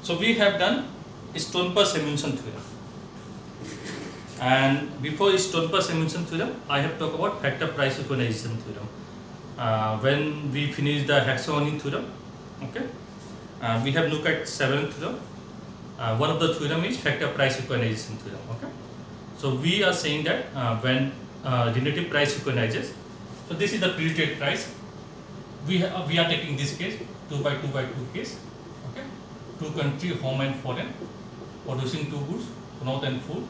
So we have done Stolper-Samuelson theorem, and before Stolper-Samuelson theorem, I have talked about factor price equalization theorem. When we finish the hexagonal theorem, okay, we have looked at seventh theorem. One of the theorem is factor price equalization theorem. Okay, so we are saying that when relative price equalizes, so this is the pre-trade price. We are taking this case 2 by 2 by 2 case. Okay, two country, home and foreign, producing two goods, cloth and food,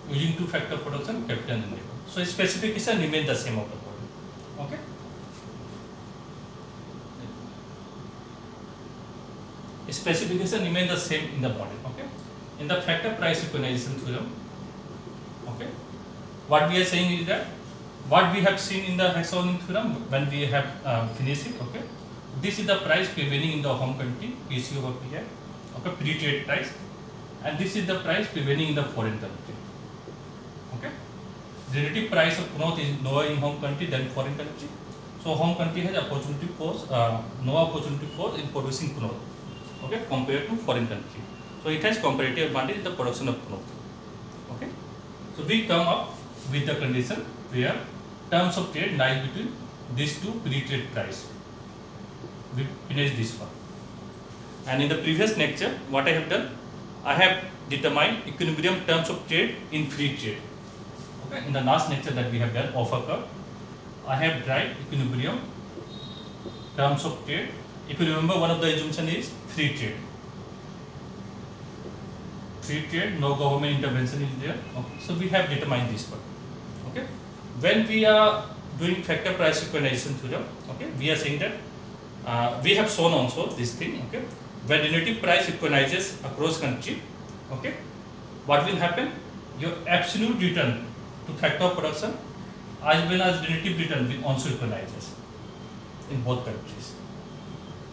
using two factor production, capital and labor. So specification remain the same of the body. Okay. Specification remain the same in the model. Okay. In the factor price equalization theorem, okay, what we are saying is that what we have seen in the hexagonal theorem when we have finished it. Okay, this is the price prevailing in the home country, PC over PI, okay, pre-trade price, and this is the price prevailing in the foreign country. Okay, relative price of cloth is lower in home country than foreign country, so home country has opportunity cost, no opportunity cost in producing cloth. Okay, compared to foreign country, so it has comparative advantage in the production of cloth. Okay, so we come up with the condition where terms of trade lies between these two pre-trade price. We finish this one, and in the previous lecture, what I have done, I have determined equilibrium terms of trade in free trade. Okay, in the last lecture that we have done offer curve, I have derived equilibrium terms of trade. If you remember, one of the assumption is free trade. Free trade, no government intervention is there. Okay, so we have determined this one. Okay, when we are doing factor price equalization theorem, okay, we are saying that we have shown also this thing. Okay, when relative price equalizes across country, okay, what will happen? Your absolute return to factor of production as well as relative return will also equalizes in both countries.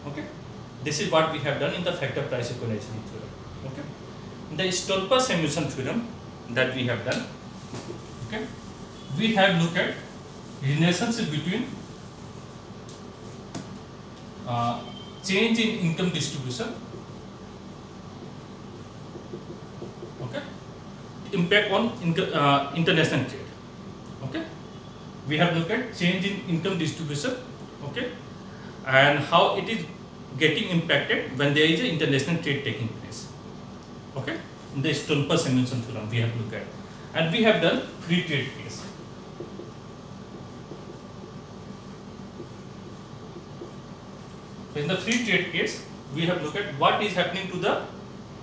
Okay, this is what we have done in the factor price equalization theorem. Okay, in the Stolper-Samuelson theorem that we have done, okay, we have looked at relationship between change in income distribution, okay, impact on international trade. Okay, we have looked at change in income distribution, okay, and how it is getting impacted when there is an international trade taking place. Okay, in the Stolper-Samuelson theorem we have looked at, and we have done free trade case. So in the free trade case, we have looked at what is happening to the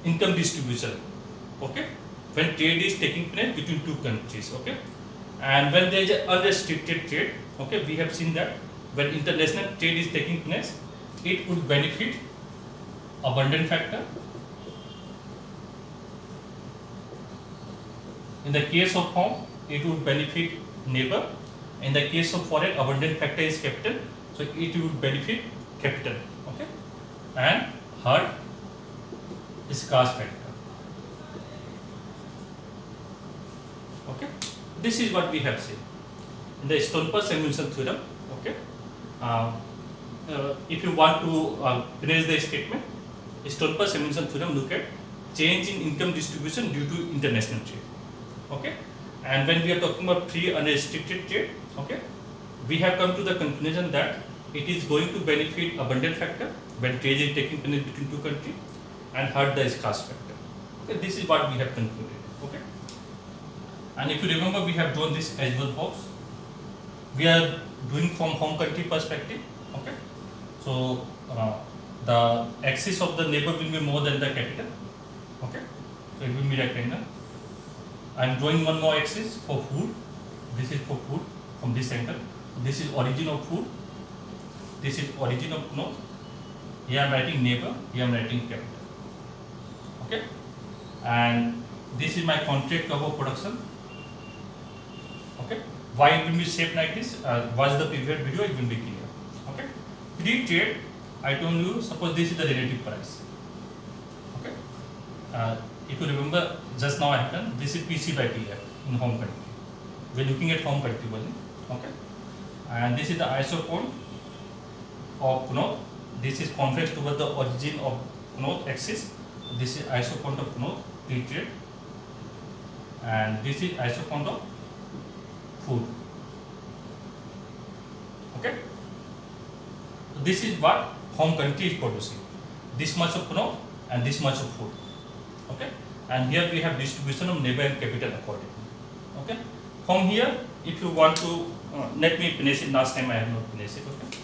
income distribution. Okay, when trade is taking place between two countries. Okay, and when there is an unrestricted trade. Okay, we have seen that when international trade is taking place, it would benefit abundant factor. In the case of home, it would benefit neighbor. In the case of foreign, abundant factor is capital, so it would benefit capital. Okay, and hurt is scarce factor. Okay, this is what we have seen in the Stolper-Samuelson theorem. Okay, if you want to finish the statement, Stolper-Samuelson theorem look at change in income distribution due to international trade. Okay, and when we are talking about free unrestricted trade, okay, we have come to the conclusion that it is going to benefit abundant factor when trade is taking place between two countries and hurt the scarce factor. Okay, this is what we have concluded. Okay, and if you remember, we have drawn this as well box. We are doing from home country perspective. Okay, so the axis of the neighbor will be more than the capital. Okay, so it will be rectangle. I am drawing one more axis for food. This is for food from this angle. This is origin of food. This is origin of cloth. Here I am writing neighbor. Here I am writing capital. Okay, and this is my contract curve of production. Okay, why it will be shaped like this? Watch the previous video. It will be clear. Okay, free trade. I told you. Suppose this is the relative price. Okay. If you remember, just now I have done, this is PC by PF in home country. We are looking at home country only. Okay, and this is the isocone of cloth. This is convex towards the origin of cloth axis. This is isocount of cloth pre-trade, and this is isocount of food. Okay. This is what home country is producing. This much of cloth and this much of food. Okay. And here we have distribution of labor and capital accordingly. Okay. From here, if you want to, let me finish it. Last time I have not finished it. Okay.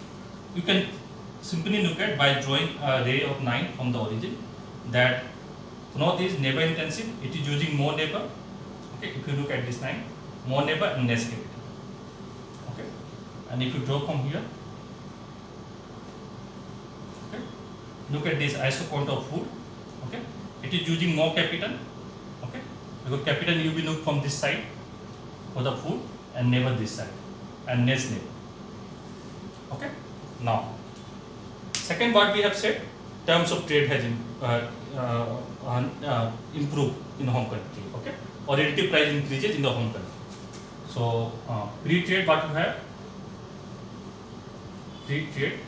You can simply look at by drawing a ray of 9 from the origin that cloth is labor intensive. It is using more labor. Okay. If you look at this line, more labor and less capital. Okay. And if you draw from here, okay, look at this isocount of food. Okay. It is using more capital. Okay. Because capital you will look from this side for the food and never this side and less labor. Okay. Now, second what we have said, terms of trade has improved in home country. Okay. Or relative price increases in the home country. So pre-trade what you have? Pre-trade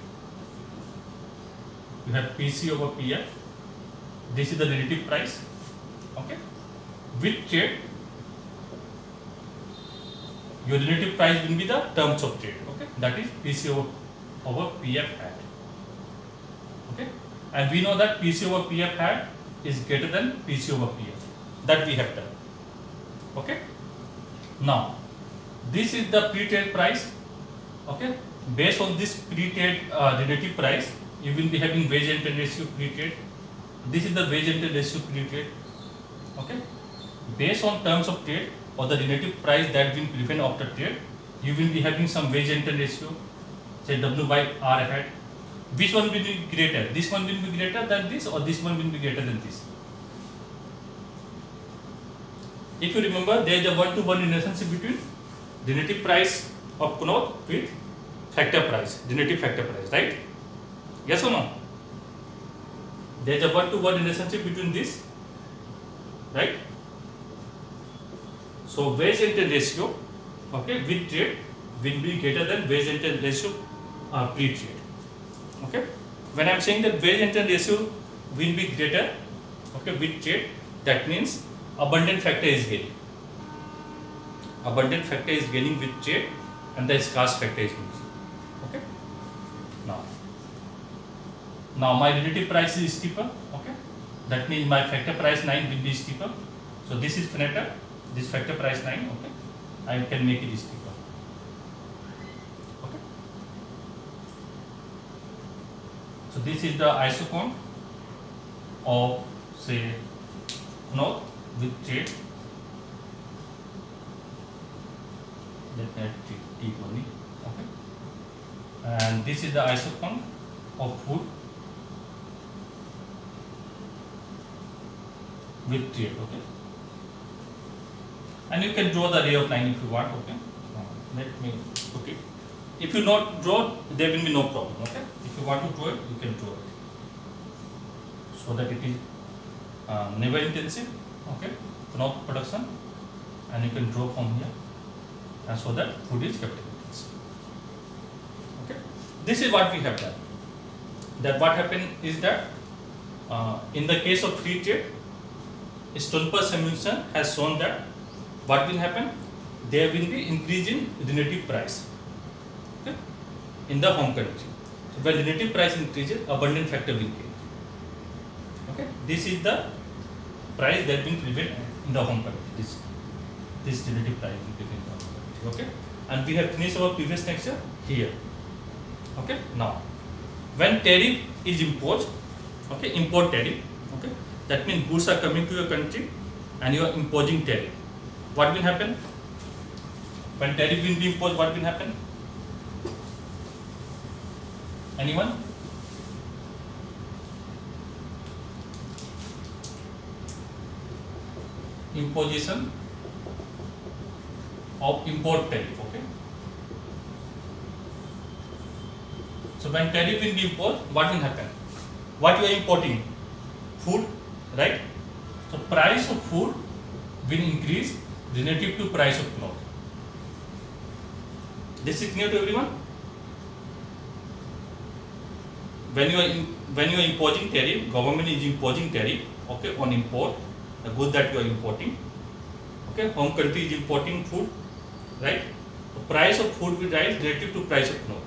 you have PC over PF. This is the relative price. Okay. With trade, your relative price will be the terms of trade. Okay. That is PC over PF hat. Okay. And we know that PC over PF hat is greater than PC over PF. That we have done. Okay. Now, this is the pre-trade price. Okay. Based on this pre-trade relative price, you will be having wage and trade ratio pre-trade. This is the wage and trade ratio pre-trade. Okay. Based on terms of trade or the relative price that will prevail after trade, you will be having some wage and trade ratio, say W by R hat. Which one will be greater? This one will be greater than this, or this one will be greater than this? If you remember, there is a 1-to-1 relationship between relative price of cloth with factor price, relative factor price, right? Yes or no? There is a 1-to-1 relationship between this, right? So wage and trade ratio, okay, with trade will be greater than wage and trade ratio pre-trade. Okay. When I am saying that wage and trade ratio will be greater, okay, with trade, that means abundant factor is gaining. Abundant factor is gaining with trade, and the scarce factor is losing. Okay. Now my relative price is steeper. Okay. That means my factor price 9 will be steeper. So this is flatter. This factor price 9. Okay. I can make it steeper. Okay. So this is the isocount of, say, cloth with trade. Let me add T only. Okay. And this is the isocount of food with trade. Okay. And you can draw the ray of 9 if you want. Okay. Let me put it. If you not draw, there will be no problem. Okay. If you want to draw it, you can draw it. So that it is labor intensive. Okay. Cloth production, and you can draw from here, and so that food is capital intensive. Okay. This is what we have done. That what happened is that in the case of free trade, Stolper's solution has shown that what will happen? There will be increase in relative price, okay, in the home country. So when relative price increases, abundant factor will gain. Okay, this is the price that will prevail in the home country. This relative price will prevail in the home country. Okay, and we have finished our previous lecture here. Okay, now when tariff is imposed, okay, import tariff, okay, that means goods are coming to your country and you are imposing tariff. What will happen? When tariff will be imposed, what will happen? Anyone? Imposition of import tariff. Okay. So when tariff will be imposed, what will happen? What you are importing? Food, right? So price of food will increase relative to price of cloth. This is clear to everyone? when you are imposing tariff, government is imposing tariff, okay, on import, the goods that you are importing. Okay, home country is importing food, right? The price of food will rise relative to price of cloth.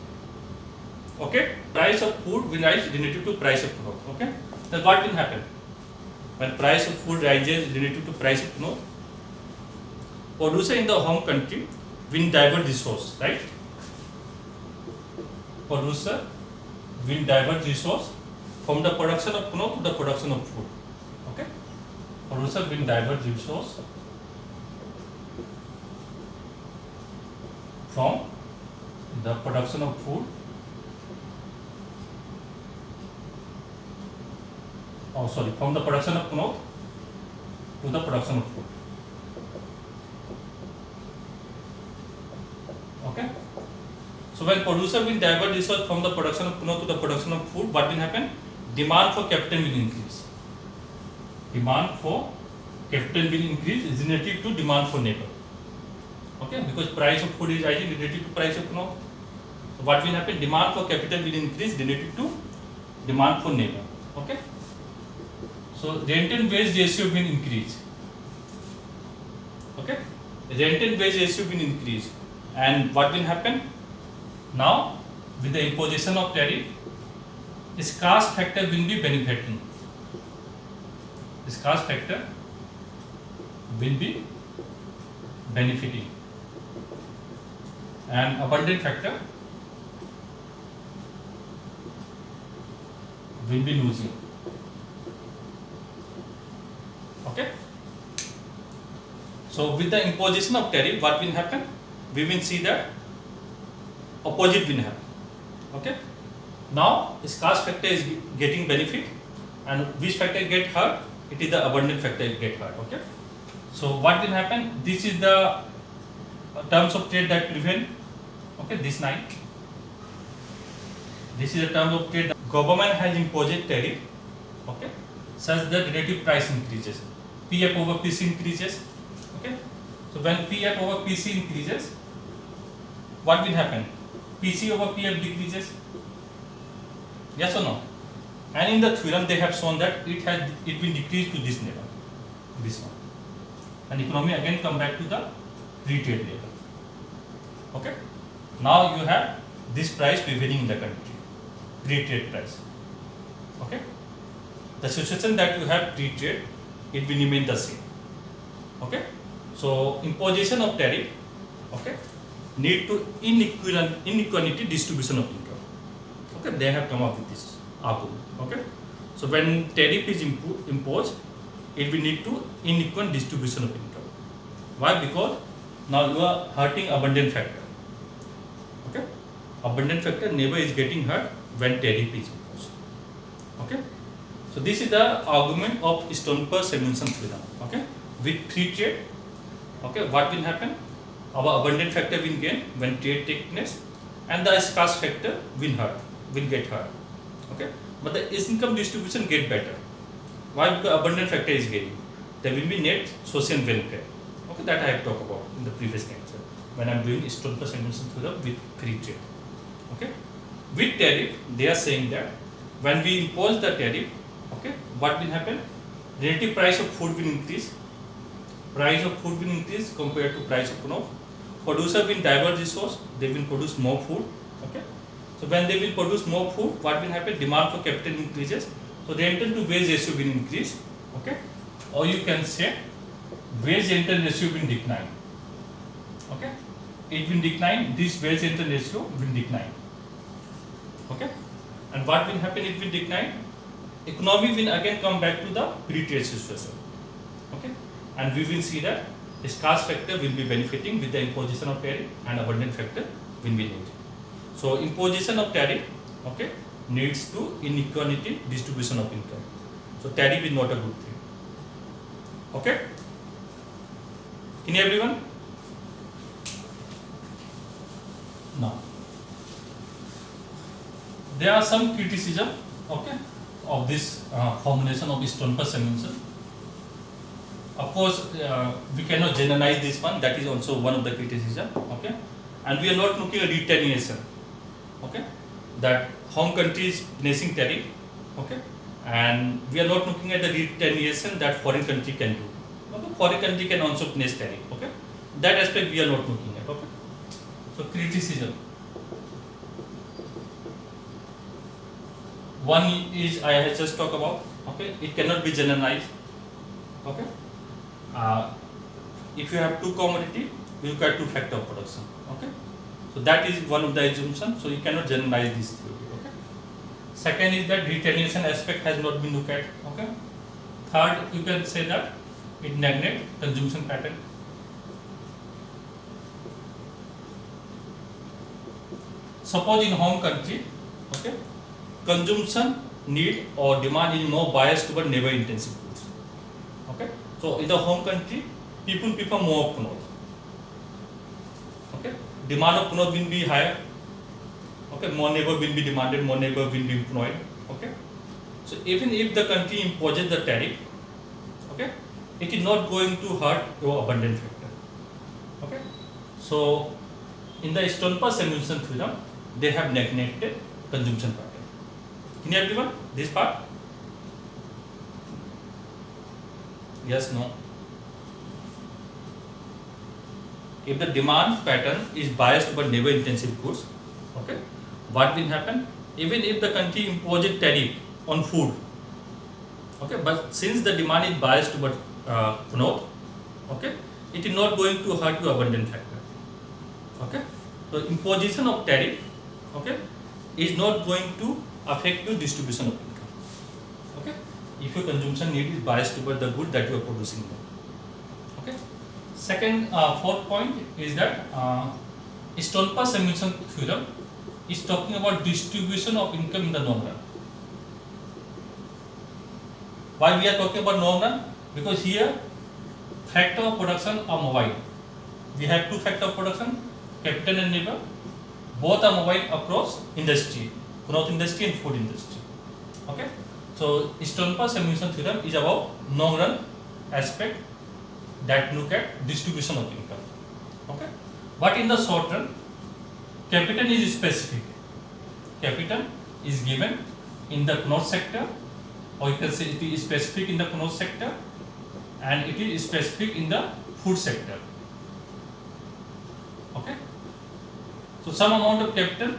Okay, price of food will rise relative to price of cloth. Okay, then what will happen when price of food rises relative to price of cloth? Producer in the home country will divert resource, right? Producer will divert resource from the production of cloth to the production of food. Okay, producer will divert resource from the production of food from the production of cloth to the production of food. Okay, so when producer will divert resource from the production of cloth to the production of food, what will happen? Demand for capital will increase. Demand for capital will increase is relative to demand for labor. Okay, because price of food is rising relative to price of cloth. So what will happen? Demand for capital will increase relative to demand for labor. Okay, so rent and wage ratio will increase. Okay, rent and wage ratio will increase, and what will happen? Now, with the imposition of tariff, scarce factor will be benefiting. Scarce factor will be benefiting, and abundant factor will be losing. Okay. So with the imposition of tariff, what will happen? We will see that opposite will happen. Okay. Now scarce factor is getting benefit, and which factor get hurt? It is the abundant factor get hurt. Okay. So what will happen? This is the terms of trade that prevail. Okay, this 9. This is the terms of trade. Government has imposed tariff. Okay, such that relative price increases. PF over PC increases. Okay, so when PF over PC increases, what will happen? PC over PF decreases. Yes or no? And in the theorem they have shown that it will decrease to this level, this one, and economy again come back to the pre-trade level. Okay. Now you have this price prevailing in the country, pre-trade price. Okay. The situation that you have pre-trade, it will remain the same. Okay. So imposition of tariff, okay, need to inequality distribution of income. Okay, they have come up with this argument. Okay, so when tariff is imposed, it will lead to unequal distribution of income. Why? Because now you are hurting abundant factor. Okay, abundant factor never is getting hurt when tariff is imposed. Okay, so this is the argument of Stolper-Samuelson theorem. Okay, with free trade, okay, what will happen? Our abundant factor will gain when trade takes place, and the scarce factor will get hurt. Okay, but the income distribution get better. Why? Because abundant factor is gaining. There will be net social welfare. Okay, that I have talked about in the previous lecture when I am doing Stolper-Samuelson theorem with free trade. Okay, with tariff, they are saying that when we impose the tariff, okay, what will happen? Relative price of food will increase. Price of food will increase compared to price of cloth. Producer will divert resource. They will produce more food. Okay. So when they will produce more food, what will happen? Demand for capital increases. So rental to wage ratio will increase. Okay. Or you can say wage rental ratio will decline. Okay. It will decline. This wage rental ratio will decline. Okay. And what will happen? It will decline. Economy will again come back to the pre-trade situation. Okay. And we will see that the scarce factor will be benefiting with the imposition of tariff, and abundant factor will be losing. So imposition of tariff, okay, leads to inequality distribution of income. So tariff is not a good thing. Okay. In everyone? Now, there are some criticism, okay, of this formulation of Stolper-Samuelson. Of course, we cannot generalize this one. That is also one of the criticism. Okay, and we are not looking at retaliation. Okay, that home country is placing tariff, okay, and we are not looking at the retaliation that foreign country can do. Okay? Foreign country can also place tariff. Okay, that aspect we are not looking at. Okay, so criticism. One is I have just talked about. Okay, it cannot be generalized. Okay, if you have two commodity, you get two factor of production. Okay, so that is one of the assumptions. So you cannot generalize this theory. Okay. Second is that retaliation aspect has not been looked at. Okay. Third, you can say that it neglects consumption pattern. Suppose in home country, okay, consumption need or demand is more biased toward labor intensive goods. Okay, so in the home country, people prefer more of cloth. Okay, demand of cloth will be higher. Okay, more labor will be demanded, more labor will be employed. Okay, so even if the country imposes the tariff, okay, it is not going to hurt your abundant factor. Okay, so in the Stolper's emission theorem, they have neglected consumption pattern. Can you everyone this part? Yes, no. If the demand pattern is biased toward labor intensive goods, okay, what will happen? Even if the country imposes tariff on food, okay, but since the demand is biased toward cloth, okay, it is not going to hurt your abundant factor. Okay, so imposition of tariff, okay, is not going to affect your distribution of income. Okay, if your consumption need is biased toward the good that you are producing. Okay. Second, fourth point is that Stolper's emission theorem is talking about distribution of income in the long run. Why we are talking about long run? Because here factor of production are mobile. We have two factor of production, capital and labor. Both are mobile across industry, cloth industry and food industry. Okay, so Stolper's emission theorem is about long run aspect that look at distribution of income. Okay, but in the short run, capital is specific. Capital is given in the cloth sector, or you can say it is specific in the cloth sector, and it is specific in the food sector. Okay, so some amount of capital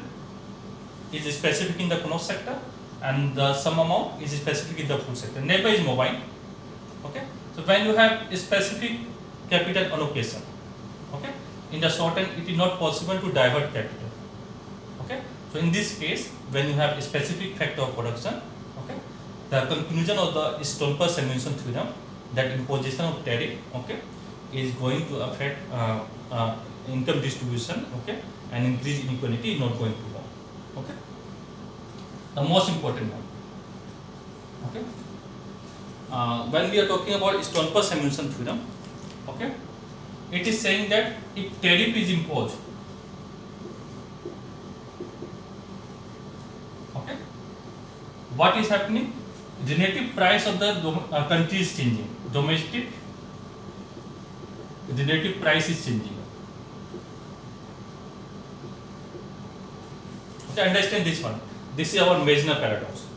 is specific in the cloth sector, and some amount is specific in the food sector. Labor is mobile. Okay, so when you have a specific capital allocation, okay, in the short run it is not possible to divert capital. Okay, so in this case, when you have a specific factor of production, okay, the conclusion of the Stolper's emission theorem that imposition of tariff, okay, is going to affect income distribution, okay, and increase inequality is not going to work. Okay, the most important one. Okay, when we are talking about Stolper's emission theorem, okay, it is saying that if tariff is imposed, okay, what is happening? Relative price of the country is changing. Domestic relative price is changing. Okay, understand this one. This is our Metzler paradox.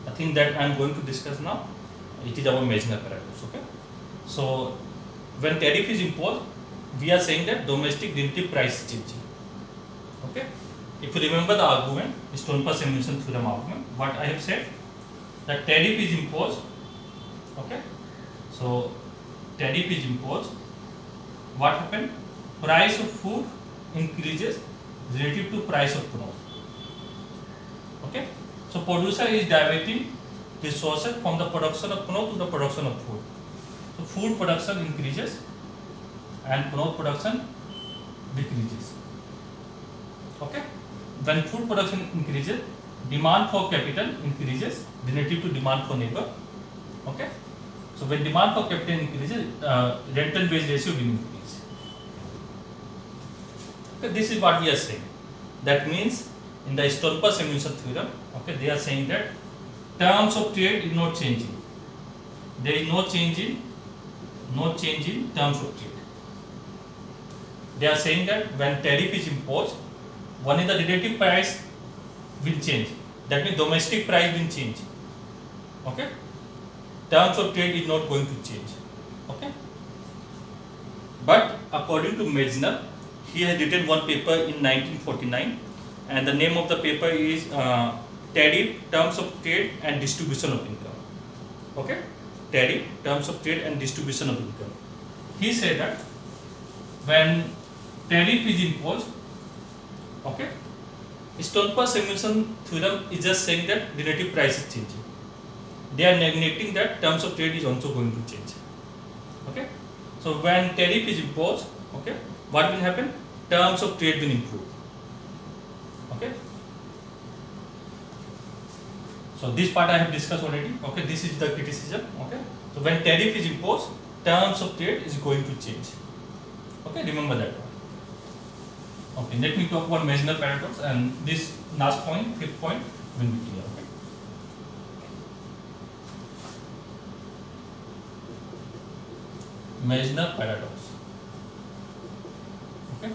I think that I am going to discuss now. It is our Metzler paradox. Okay, so when tariff is imposed, we are saying that domestic relative price is changing. Okay, if you remember the argument, Stolper's emission theorem argument, what I have said, that tariff is imposed. Okay, so tariff is imposed. What happened? Price of food increases relative to price of cloth. Okay, so producer is diverting resources from the production of cloth to the production of food. So food production increases and cloth production decreases. Okay, when food production increases, demand for capital increases relative to demand for labor. Okay, so when demand for capital increases, rent and wage ratio will increase. Okay, this is what we are saying. That means in the Stolper's emission theorem, okay, they are saying that terms of trade is not changing. There is no change in terms of trade. They are saying that when tariff is imposed, one is the relative price will change. That means domestic price will change. Okay. Terms of trade is not going to change. Okay. But according to Metzler, he has written one paper in 1949, and the name of the paper is Tariff, Terms of Trade and Distribution of Income. Okay, tariff, terms of trade and distribution of income. He said that when tariff is imposed, okay, Stolper-Samuelson theorem is just saying that relative price is changing. They are neglecting that terms of trade is also going to change. Okay, so when tariff is imposed, okay, what will happen? Terms of trade will improve. Okay. So this part I have discussed already. Okay, this is the criticism. Okay, so when tariff is imposed, terms of trade is going to change. Okay, remember that one. Okay, let me talk about Metzler paradox, and this last point, fifth point, will be clear. Okay. Metzler paradox. Okay.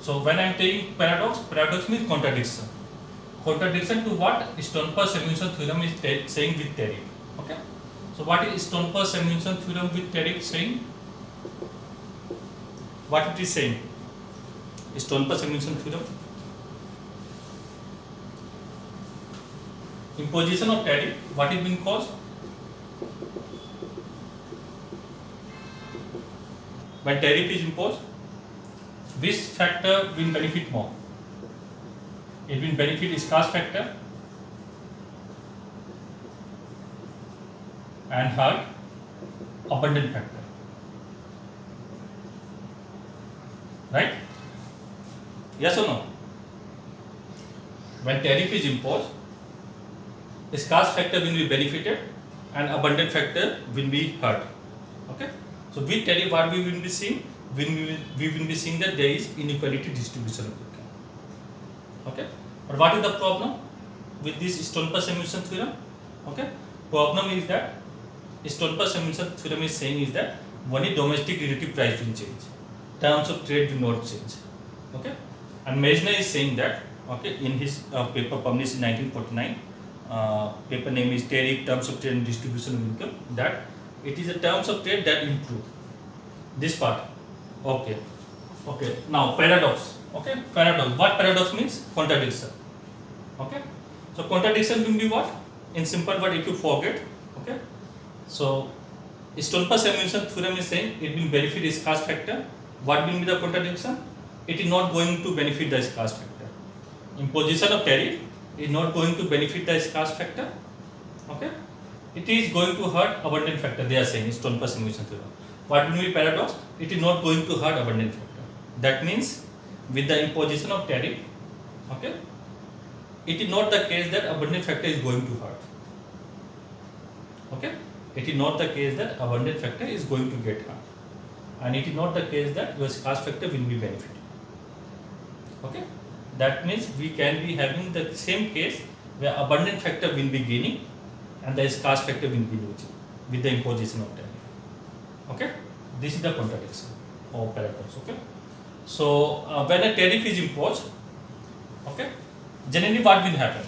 So when I am taking paradox, paradox means contradiction. Contradiction to what Stolper-Samuelson theorem is saying with tariff. Okay. So what is Stolper-Samuelson theorem with tariff saying? What it is saying? Stolper-Samuelson theorem. Imposition of tariff. What is being caused? When tariff is imposed, which factor will benefit more? It will benefit scarce factor and hurt abundant factor. Right? Yes or no? When tariff is imposed, scarce factor will be benefited and abundant factor will be hurt. Okay? So with tariff, what we will be seeing? We will be seeing that there is inequality distribution of income. Okay, but what is the problem with this Stolper-Samuelson theorem? Okay, problem is that Stolper-Samuelson theorem is saying is that only domestic relative price will change, terms of trade will not change. Okay, and Metzler is saying that, okay, in his paper published in 1949, paper name is Tariff, Terms of Trade and Distribution of Income, that it is a terms of trade that improve this part. Okay, okay. Now paradox. Okay, paradox. What paradox means? Contradiction. Okay, so contradiction will be what? In simple word, if you forget. Okay, so Stolper-Samuelson theorem is saying it will benefit scarce factor. What will be the contradiction? It is not going to benefit the scarce factor. Imposition of tariff is not going to benefit the scarce factor. Okay, it is going to hurt abundant factor. They are saying Stolper-Samuelson theorem. What will be paradox? It is not going to hurt abundant factor. That means with the imposition of tariff, okay, it is not the case that abundant factor is going to hurt. Okay, it is not the case that abundant factor is going to get hurt, and it is not the case that your scarce factor will be benefited. Okay, that means we can be having the same case where abundant factor will be gaining and the scarce factor will be losing with the imposition of tariff. Okay, this is the contradiction of paradox. Okay, so when a tariff is imposed, okay, generally what will happen?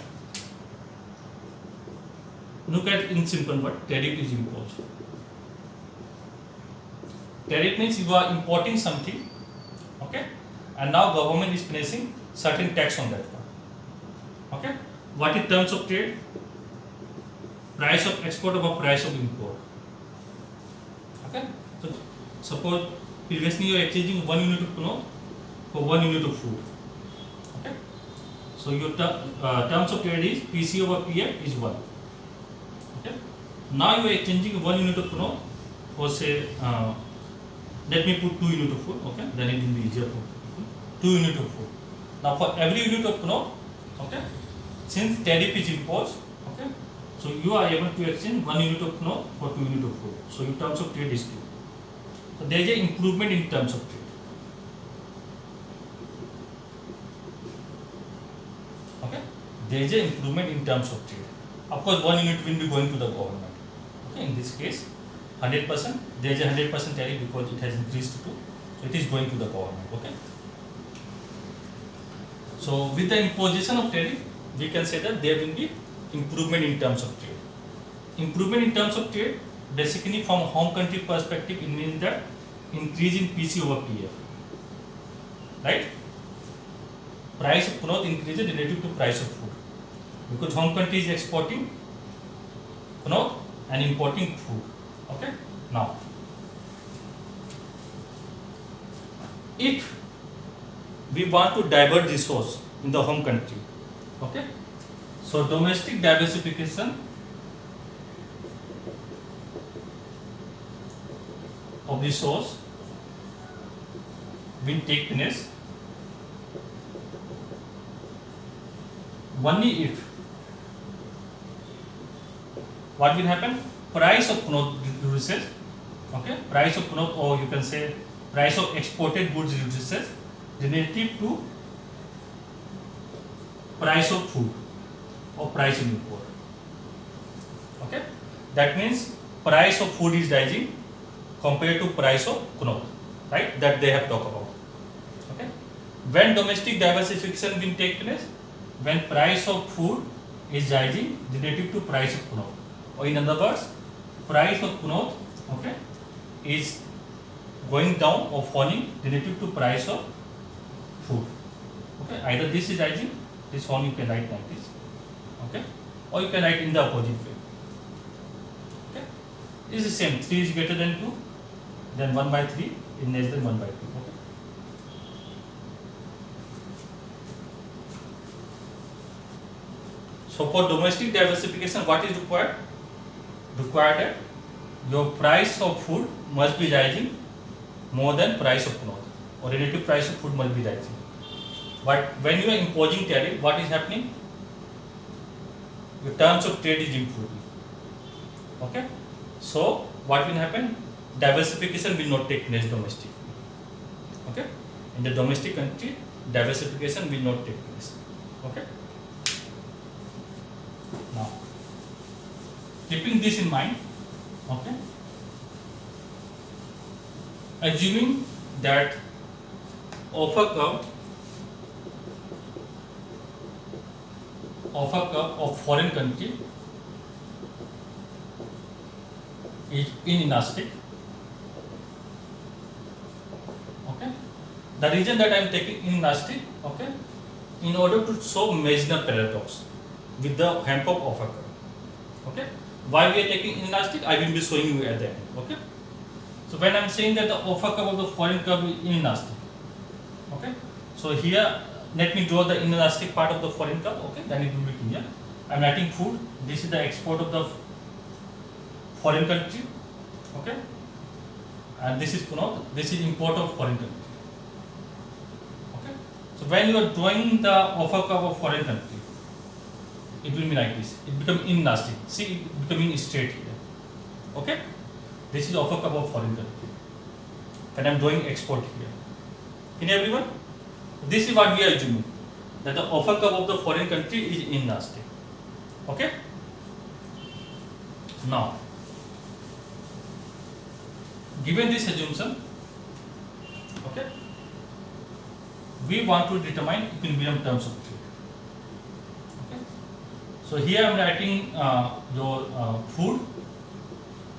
Look at in simple word, tariff is imposed. Tariff means you are importing something, okay, and now government is placing certain tax on that one. Okay, what is terms of trade? Price of export over price of import. Okay, so suppose previously you are exchanging 1 unit of cloth for 1 unit of food. Okay, so your terms of trade is PC over PF is 1. Okay, now you are exchanging 1 unit of cloth for say, let me put 2 unit of food. Okay, then it will be easier for 2 unit of food. Now for every unit of cloth, okay, since tariff is imposed, okay, so you are able to exchange 1 unit of cloth for 2 unit of food. So your terms of trade is 2. So there is an improvement in terms of trade. Okay, there is an improvement in terms of trade. Of course, 1 unit will be going to the government. Okay, in this case, 100%. There is a 100% tariff because it has increased to 2. So it is going to the government. Okay. So with the imposition of tariff, we can say that there will be improvement in terms of trade. Improvement in terms of trade, basically from a home country perspective, it means that increase in PC over PF, right? Price of cloth increases relative to price of food, because home country is exporting cloth and importing food. Okay. Now, if we want to divert resource in the home country, okay, so domestic diversification of resource will take place only if what will happen? Price of cloth reduces, okay, price of cloth, or you can say price of exported goods reduces relative to price of food or price of import. Okay, that means price of food is rising compared to price of cloth, right? That they have talked about. Okay, when domestic diversification will take place, when price of food is rising relative to price of cloth, or in other words, price of cloth, okay, is going down or falling relative to price of food. Okay, either this is rising, this one you can write like this, okay, or you can write in the opposite way. Okay, this is the same. 3 is greater than 2, then 1 by 3 is less than 1 by 2. Okay. So for domestic diversification, what is required? Required that your price of food must be rising more than price of cloth, or relative price of food must be rising. But when you are imposing tariff, what is happening? Your terms of trade is improving. Okay. So what will happen? Diversification will not take place domestically. Okay. In the domestic country, diversification will not take place. Okay. Now, keeping this in mind, okay, assuming that offer curve of foreign country is inelastic. Okay, the reason that I am taking inelastic, okay, in order to show Metzler paradox with the help of offer curve. Okay, why we are taking inelastic, I will be showing you at the end. Okay, so when I am saying that the offer curve of the foreign curve is inelastic, okay, so here let me draw the inelastic part of the foreign curve. Okay, then it will be clear. I am writing food. This is the export of the foreign country. Okay, and this is cloth. This is import of foreign country. Okay, so when you are drawing the offer curve of foreign country, it will be like this. It becomes inelastic. See, it becoming straight here. Okay, this is offer curve of foreign country. And I am drawing export here. Can everyone? This is what we are assuming, that the offer curve of the foreign country is inelastic. Okay. Now, given this assumption, okay, we want to determine equilibrium terms of trade. Okay. So here I am writing your food.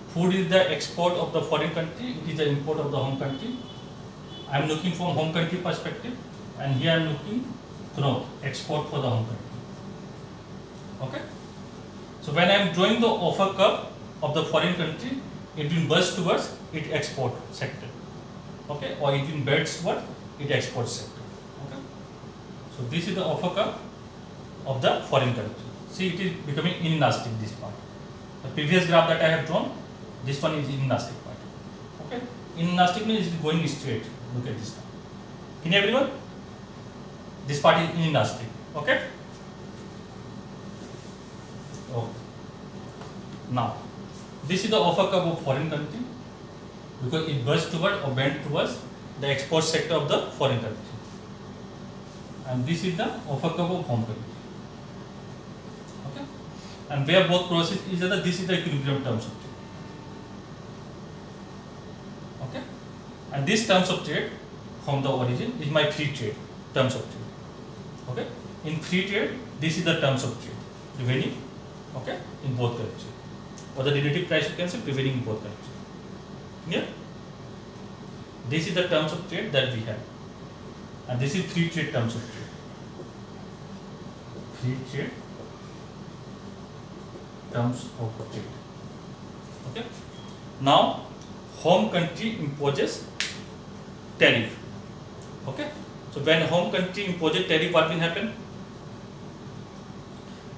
Food is the export of the foreign country. It is the import of the home country. I am looking from home country perspective, and here I am looking cloth, export for the home country. Okay. So when I am drawing the offer curve of the foreign country, it will burst towards its export sector. Okay, or it will bend towards its export sector. Okay. So this is the offer curve of the foreign country. See, it is becoming inelastic, this part. The previous graph that I have drawn, this one is inelastic part. Okay. Inelastic means it is going straight. Look at this now. Can everyone? This part is inelastic. Okay. Oh. Now, this is the offer curve of foreign country, because it bursts towards or bends towards the export sector of the foreign country. And this is the offer curve of home country. Okay. And where both crosses each other, this is the equilibrium terms of trade. Okay. And this terms of trade from the origin is my free trade terms of trade. Okay. in free trade, this is the terms of trade prevailing, okay, in both countries, or the relative price you can say prevailing in both countries. Clear? This is the terms of trade that we have, and this is free trade terms of trade. Free trade terms of trade. Okay. Now, home country imposes tariff. Okay. So when home country imposes tariff, what will happen?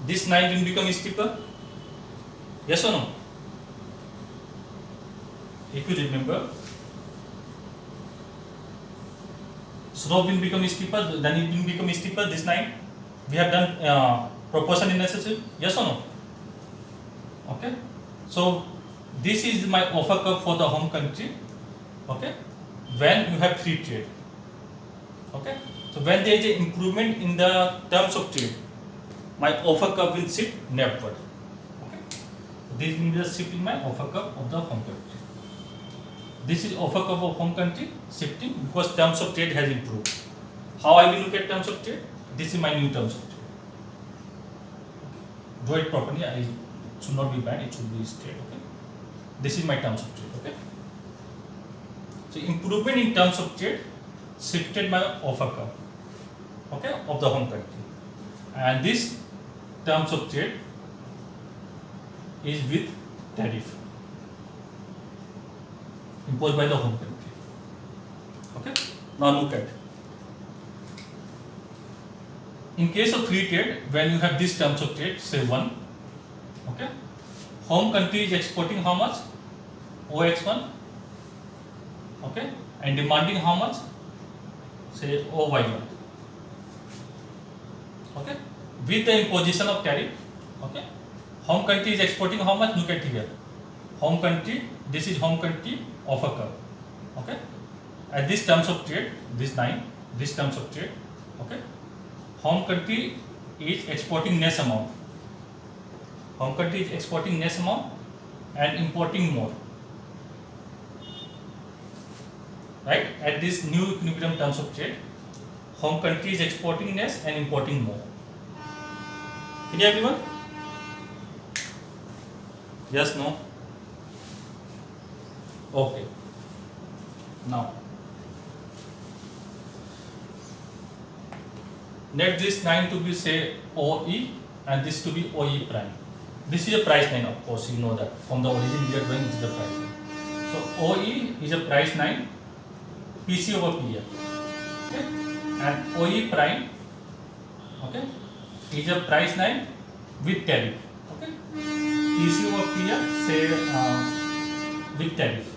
This line will become steeper. Yes or no? If you remember, slope will become steeper, then it will become steeper. This line, we have done proportion in SST. Yes or no? Okay. So this is my offer curve for the home country. Okay. When you have free trade. Okay. So when there is an improvement in the terms of trade, my offer curve will shift northward. Okay. This will be the shift in my offer curve of the home country. This is offer curve of home country shifting because terms of trade has improved. How I will look at terms of trade? This is my new terms of trade. Do it properly. It should not be bad. It should be straight. Okay. This is my terms of trade. Okay. So improvement in terms of trade shifted my offer curve. Okay, of the home country, and this terms of trade is with tariff imposed by the home country. Okay. Now look at. In case of free trade, when you have this terms of trade, say 1, okay, home country is exporting how much? OX1, okay, and demanding how much? Say OY1, okay, with the imposition of tariff, okay, home country is exporting how much? Look at here, home country, this is home country offer curve, okay, at this terms of trade, this line, this terms of trade, okay, home country is exporting less amount. Home country is exporting less amount and importing more. Right? At this new equilibrium terms of trade, home country is exporting less and importing more. Clear everyone? Yes, no? Okay. Now, let this line to be say OE and this to be OE prime. This is a price line, of course, you know that. From the origin we are going, this is the price line. So OE is a price line, PC over PR. Okay? And OE prime, okay, is a price line with tariff. Okay? PC over PR, say with tariff.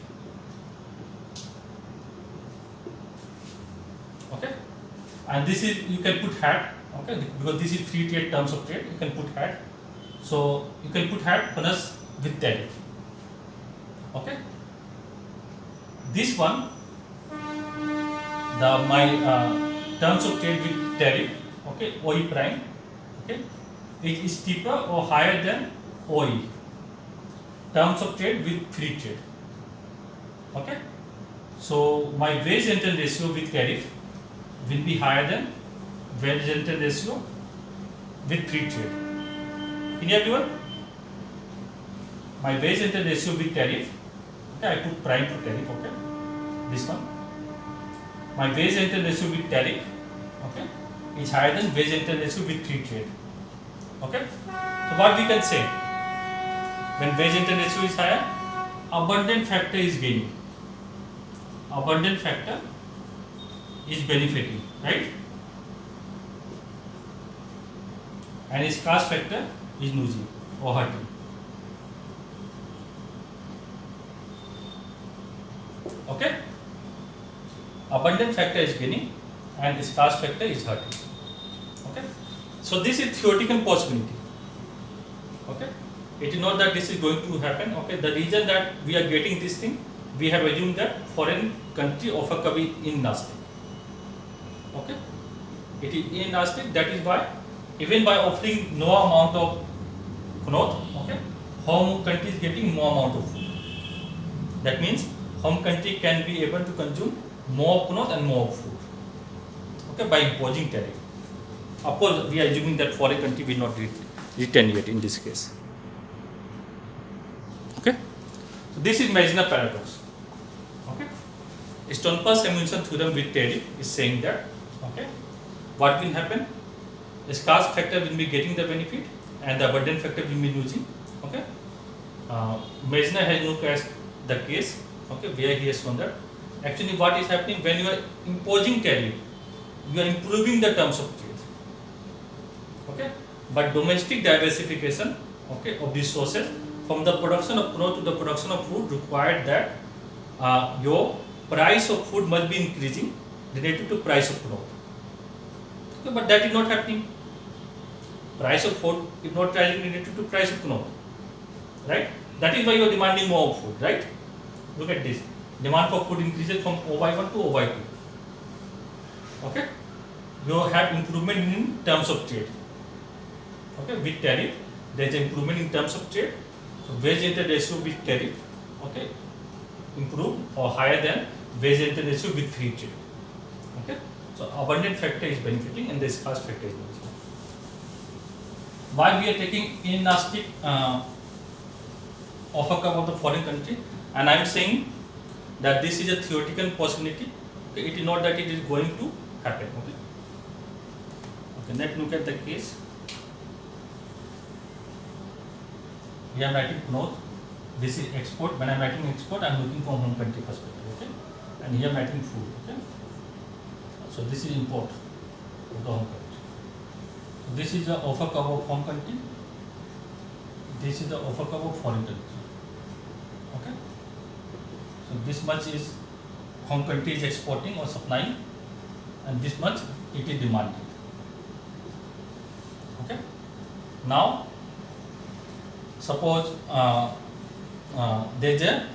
Okay? And this is, you can put hat, okay, because this is free trade terms of trade, you can put hat. So you can put hat plus with tariff. Okay. This one, my terms of trade with tariff, okay, OE prime, okay, is steeper or higher than OE. Terms of trade with free trade. Okay. So my wage rental ratio with tariff will be higher than wage rental ratio with free trade. Clear everyone? My wage rental ratio with tariff, okay, I put prime to tariff, okay, this one. My wage rental ratio with tariff, okay, is higher than wage rental ratio with free trade. Okay? So what we can say? When wage rental ratio is higher, abundant factor is gaining. Abundant factor is benefiting, right? And scarce factor is losing or hurting. Okay? Abundant factor is gaining and scarce factor is hurting. Okay? So this is theoretical possibility. Okay? It is not that this is going to happen. Okay? The reason that we are getting this thing, we have assumed that foreign country offer curve is inelastic. Okay? It is inelastic. That is why even by offering no amount of cloth, okay, home country is getting more amount of food. That means home country can be able to consume more cloth and more food, okay, by imposing tariff. Of course, we are assuming that foreign country will not return yet in this case. Okay, so this is Metzler paradox. Okay, Stone-Simulson theorem with tariff is saying that, okay, what will happen? The scarce factor will be getting the benefit and the abundant factor will be losing. Okay, Metzler has looked at the case, okay, where he has shown that actually what is happening when you are imposing tariff, you are improving the terms of trade. Okay, but domestic diversification, okay, of these sources from the production of cloth to the production of food required that your price of food must be increasing related to price of cloth. Okay, but that is not happening. Price of food is not rising related to price of cloth, right? That is why you are demanding more food, right? Look at this. Demand for food increases from O by 1 to O by 2. Okay, you have improvement in terms of trade. Okay, with tariff, there is improvement in terms of trade. So wage enter ratio with tariff, okay, improve or higher than wage enter ratio with free trade. Okay, so abundant factor is benefiting and the scarce factor is benefiting. Why we are taking inelastic offer curve of the foreign country, and I am saying that this is a theoretical possibility. Okay, it is not that it is going to happen. Okay. Okay, let's look at the case. Here I am writing cloth. This is export. When I am writing export, I am looking from home country perspective. Okay, and here I am writing food. Okay, so this is import of the home country. So this is the offer curve of home country. This is the offer curve of foreign country. Okay, so this much is home country is exporting or supplying, and this much it is demanding. Okay, now suppose there is a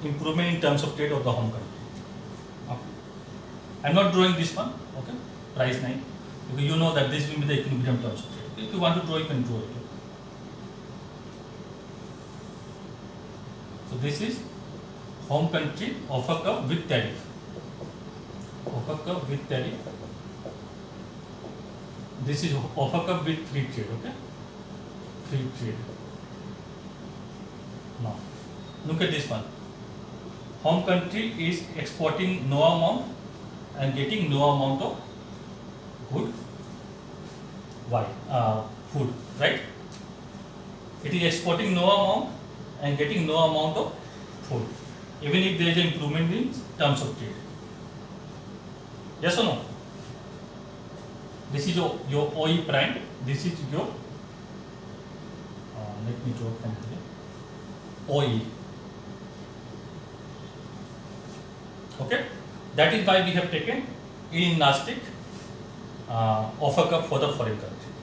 improvement in terms of trade of the home country. Okay. I am not drawing this one. Okay, price 9, because you know that this will be the equilibrium terms of trade. If you want to draw, you can draw it. So this is home country offer curve with tariff. Offer curve with tariff. This is offer curve with free trade. Okay, free trade. Now look at this one. Home country is exporting no amount and getting no amount of good food, right? It is exporting no amount and getting no amount of food, even if there is an improvement in terms of trade. Yes or no? This is your OE prime. This is your let me draw from here. OE. Okay, that is why we have taken inelastic offer curve for the foreign country.